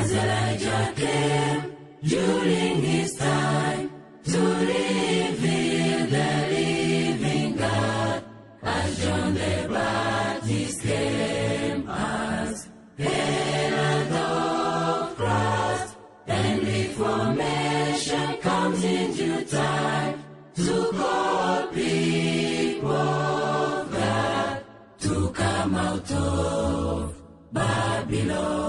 as Elijah came during his time to reveal the living God, as John the Baptist came as herald of Christ, and reformation comes in due time to call people of God to come out of Babylon.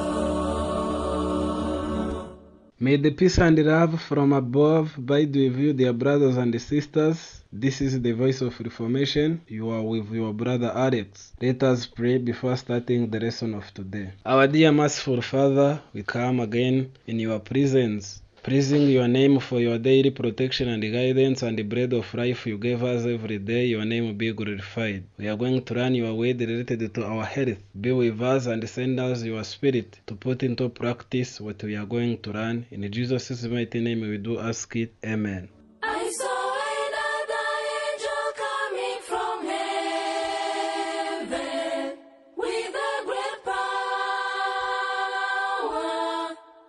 May the peace and love from above abide with you, dear brothers and sisters. This is the Voice of Reformation. You are with your brother Alex. Let us pray before starting the lesson of today. Our dear merciful Father, we come again in your presence, praising your name for your daily protection and guidance and the bread of life you gave us every day. Your name will be glorified. We are going to learn your word related to our health. Be with us and send us your spirit to put into practice what we are going to learn. In Jesus' mighty name we do ask it. Amen. I saw another angel coming from heaven with a great power.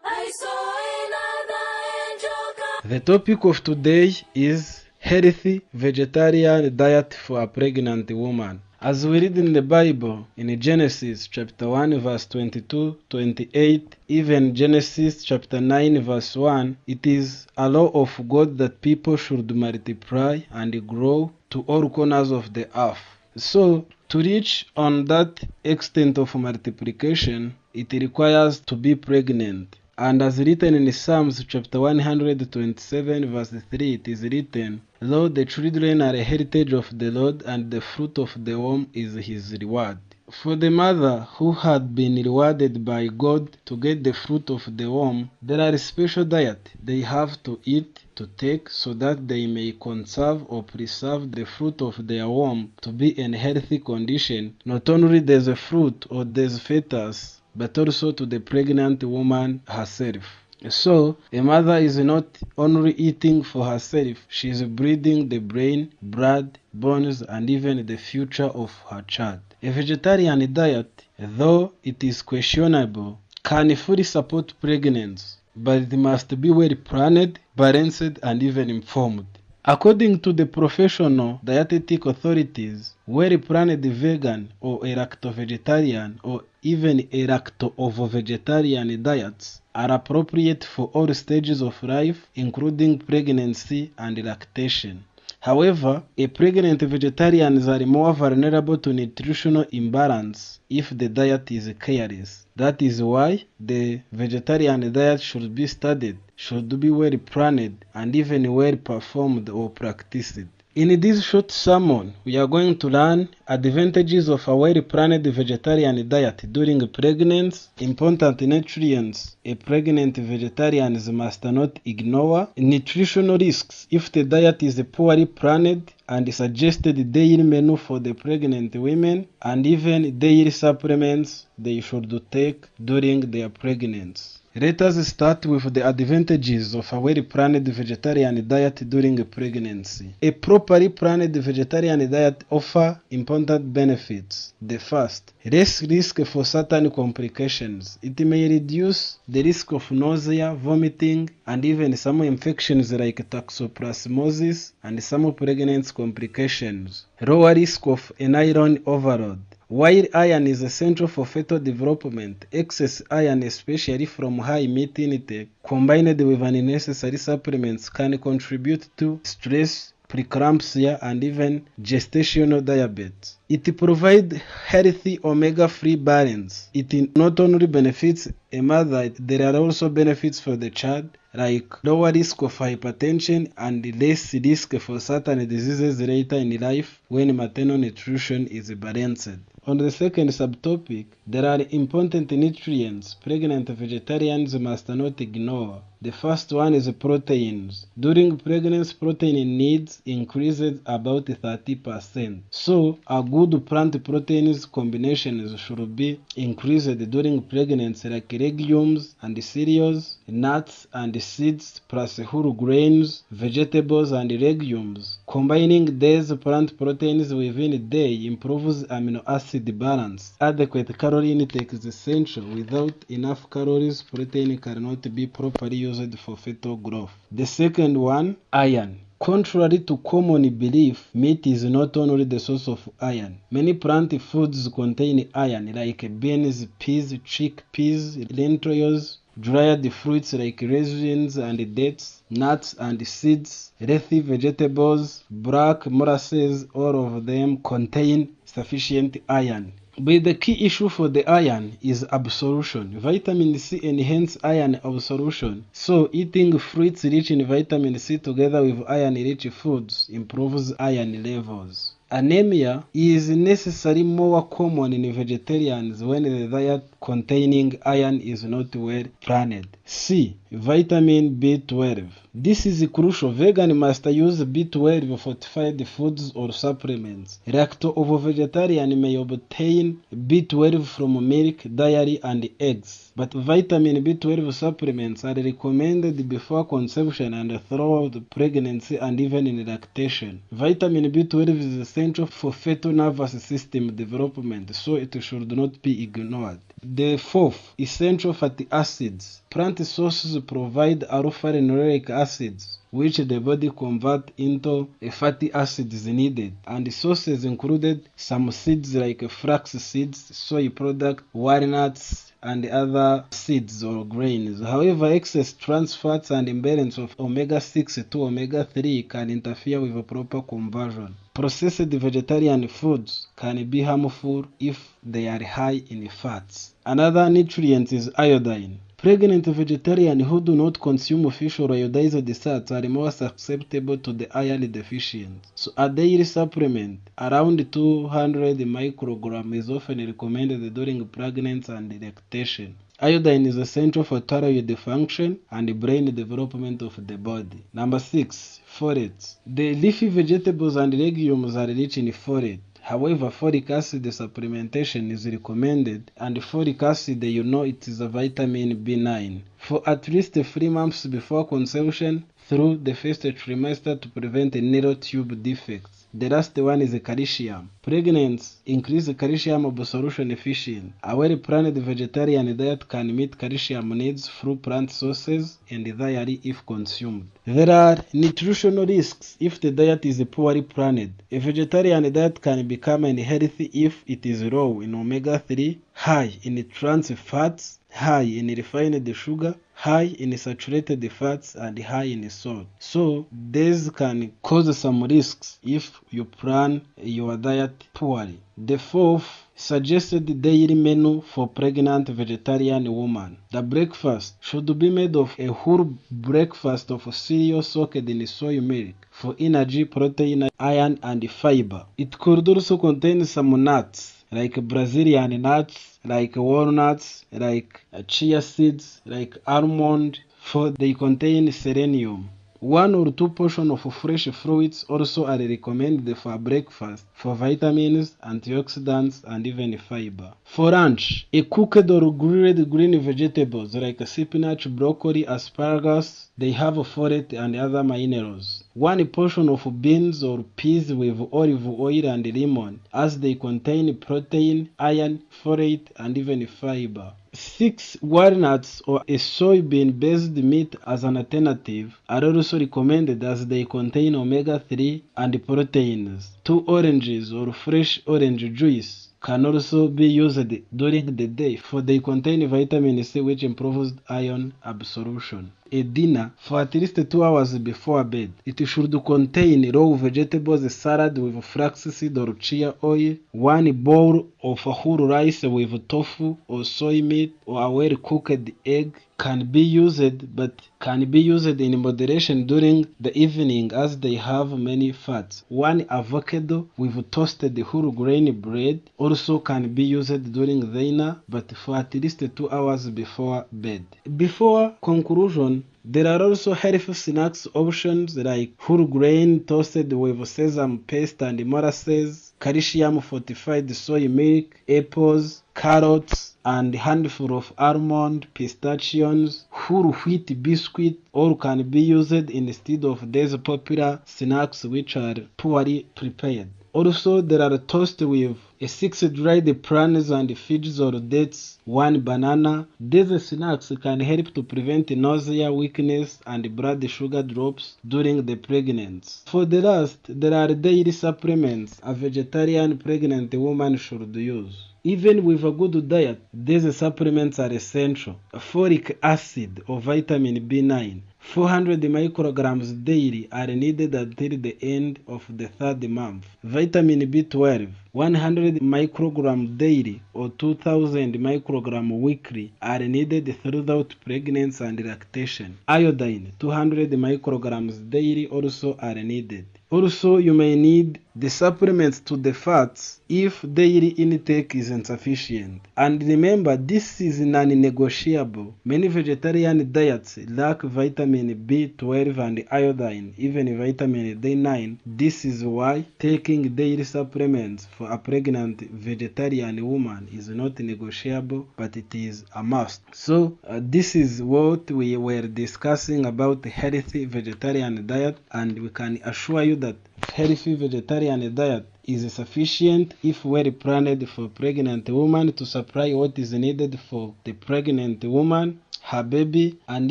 I saw another angel coming. The topic of today is healthy vegetarian diet for a pregnant woman. As we read in the Bible, in Genesis chapter 1 verse 22, 28, even Genesis chapter 9 verse 1, it is a law of God that people should multiply and grow to all corners of the earth. So, to reach on that extent of multiplication, it requires to be pregnant. And as written in Psalms chapter 127 verse 3, it is written, Lo, the children are a heritage of the Lord, and the fruit of the womb is his reward. For the mother who had been rewarded by God to get the fruit of the womb, there are special diet they have to eat, to take, so that they may conserve or preserve the fruit of their womb to be in healthy condition. Not only there's a fruit or there's fetus, but also to the pregnant woman herself. So, a mother is not only eating for herself, she is breathing the brain, blood, bones, and even the future of her child. A vegetarian diet, though it is questionable, can fully support pregnancy, but it must be well planned, balanced, and even informed. According to the professional dietetic authorities, well-planned vegan or a lacto-vegetarian or even a lacto-ovo-vegetarian diets are appropriate for all stages of life, including pregnancy and lactation. However, a pregnant vegetarians are more vulnerable to nutritional imbalance if the diet is careless. That is why the vegetarian diet should be studied, should be well planned, and even well performed or practiced. In this short sermon, we are going to learn advantages of a well-planned vegetarian diet during pregnancy, important nutrients a pregnant vegetarian must not ignore, nutritional risks if the diet is poorly planned, and suggested daily menu for the pregnant women, and even daily supplements they should take during their pregnancy. Let us start with the advantages of a well-planned vegetarian diet during pregnancy. A properly planned vegetarian diet offers important benefits. The first, less risk for certain complications. It may reduce the risk of nausea, vomiting, and even some infections like toxoplasmosis and some pregnancy complications. Lower risk of iron overload. While iron is essential for fetal development, excess iron, especially from high meat intake, combined with unnecessary supplements, can contribute to stress, preeclampsia, and even gestational diabetes. It provides healthy omega-3 balance. It not only benefits a mother, there are also benefits for the child, like lower risk of hypertension and less risk for certain diseases later in life when maternal nutrition is balanced. On the second subtopic, there are important nutrients pregnant vegetarians must not ignore. The first one is proteins. During pregnancy, protein needs increases about 30%. So, a good plant proteins combinations should be increased during pregnancy, like legumes and cereals, nuts and seeds, plus whole grains, vegetables and legumes. Combining these plant proteins within a day improves amino acid balance. Adequate calorie intake is essential. Without enough calories, protein cannot be properly used for fetal growth. The second one, iron. Contrary to common belief, meat is not only the source of iron. Many plant foods contain iron, like beans, peas, chickpeas, lentils, dried fruits like raisins and dates, nuts and seeds, leafy vegetables, black molasses, all of them contain sufficient iron. But the key issue for the iron is absorption. Vitamin C enhances iron absorption. So eating fruits rich in vitamin C together with iron-rich foods improves iron levels. Anemia is necessarily more common in vegetarians when the diet containing iron is not well planned. C. Vitamin B12. This is crucial. Vegan must use B12 fortified foods or supplements. Lacto-ovo-vegetarian may obtain B12 from milk, dairy, and eggs. But vitamin B12 supplements are recommended before conception and throughout pregnancy and even in lactation. Vitamin B12 is essential for fetal nervous system development, so it should not be ignored. The fourth, essential fatty acids. Plant sources provide alpha-linoleic acids, which the body converts into fatty acids needed, and sources included some seeds like flax seeds, soy products, walnuts, and other seeds or grains. However, excess trans fats and imbalance of omega-6 to omega-3 can interfere with proper conversion. Processed vegetarian foods can be harmful if they are high in fats. Another nutrient is iodine. Pregnant vegetarians who do not consume fish or iodized fats are more susceptible to the iron deficiency. So a daily supplement around 200 micrograms is often recommended during pregnancy and lactation. Iodine is essential for thyroid function and brain development of the body. Number 6. Folate. The leafy vegetables and legumes are rich in folate. However, folic acid supplementation is recommended, and folic acid, it is a vitamin B9 for at least 3 months before conception through the first trimester to prevent neural tube defects. The last one is calcium. Pregnancy increase calcium absorption efficiency. A well-planned vegetarian diet can meet calcium needs through plant sources and dairy if consumed. There are nutritional risks if the diet is poorly planned. A vegetarian diet can become unhealthy if it is low in omega-3, high in trans fats, high in refined sugar, high in saturated fats, and high in salt. So these can cause some risks if you plan your diet poorly. The fourth, suggested daily menu for pregnant vegetarian women. The breakfast should be made of a whole breakfast of cereal soaked in soy milk for energy, protein, iron, and fiber. It could also contain some nuts, like Brazilian nuts, like walnuts, like chia seeds, like almond, for they contain selenium. 1 or 2 portions of fresh fruits also are recommended for breakfast for vitamins, antioxidants, and even fiber. For lunch, a cooked or grilled green vegetables like spinach, broccoli, asparagus, they have folate and other minerals. 1 portion of beans or peas with olive oil and lemon, as they contain protein, iron, folate, and even fiber. 6 walnuts or a soybean-based meat as an alternative are also recommended as they contain omega-3 and proteins. 2 oranges or fresh orange juice can also be used during the day, for they contain vitamin C, which improves iron absorption. A dinner for at least 2 hours before bed. It should contain raw vegetables, salad with flaxseed or chia oil, 1 bowl of whole rice with tofu or soy meat, or a well-cooked egg. Can be used, but can be used in moderation during the evening as they have many fats. 1 avocado with toasted whole grain bread also can be used during dinner, but for at least 2 hours before bed. Before conclusion, there are also healthy snacks options like whole grain toasted with sesame paste and molasses, calcium fortified soy milk, apples, carrots, and handful of almond, pistachios, whole wheat biscuit, all can be used instead of these popular snacks which are poorly prepared. Also, there are toast with 6 dried plums and figs or dates, 1 banana. These snacks can help to prevent nausea, weakness, and blood sugar drops during the pregnancy. For the last, there are daily supplements a vegetarian pregnant woman should use. Even with a good diet, these supplements are essential. Folic acid or vitamin B9, 400 micrograms daily are needed until the end of the 3rd month. Vitamin B12, 100 micrograms daily or 2000 micrograms weekly are needed throughout pregnancy and lactation. Iodine, 200 micrograms daily also are needed. Also, you may need the supplements to the fats if daily intake is insufficient. And remember, this is non-negotiable. Many vegetarian diets lack vitamin B12 and iodine, even vitamin D9. This is why taking daily supplements for a pregnant vegetarian woman is not negotiable, but it is a must. So, this is what we were discussing about the healthy vegetarian diet, and we can assure you that healthy vegetarian diet is sufficient if well planned for pregnant woman to supply what is needed for the pregnant woman, her baby, and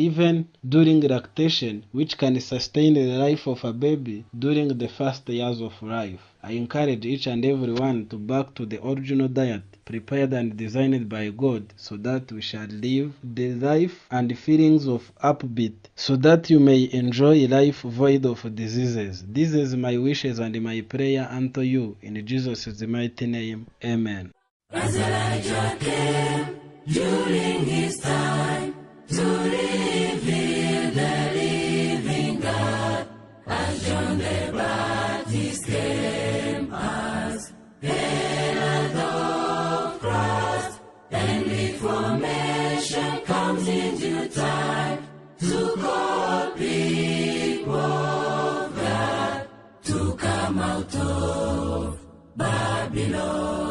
even during lactation, which can sustain the life of a baby during the first years of life. I encourage each and everyone to back to the original diet prepared and designed by God, so that we shall live the life and feelings of upbeat, so that you may enjoy life void of diseases. This is my wishes and my prayer unto you in Jesus' mighty name. Amen. As Elijah came during his time to reveal the living God, as John the Baptist came as herald of Christ, and reformation comes in due time to call people of God to come out of Babylon.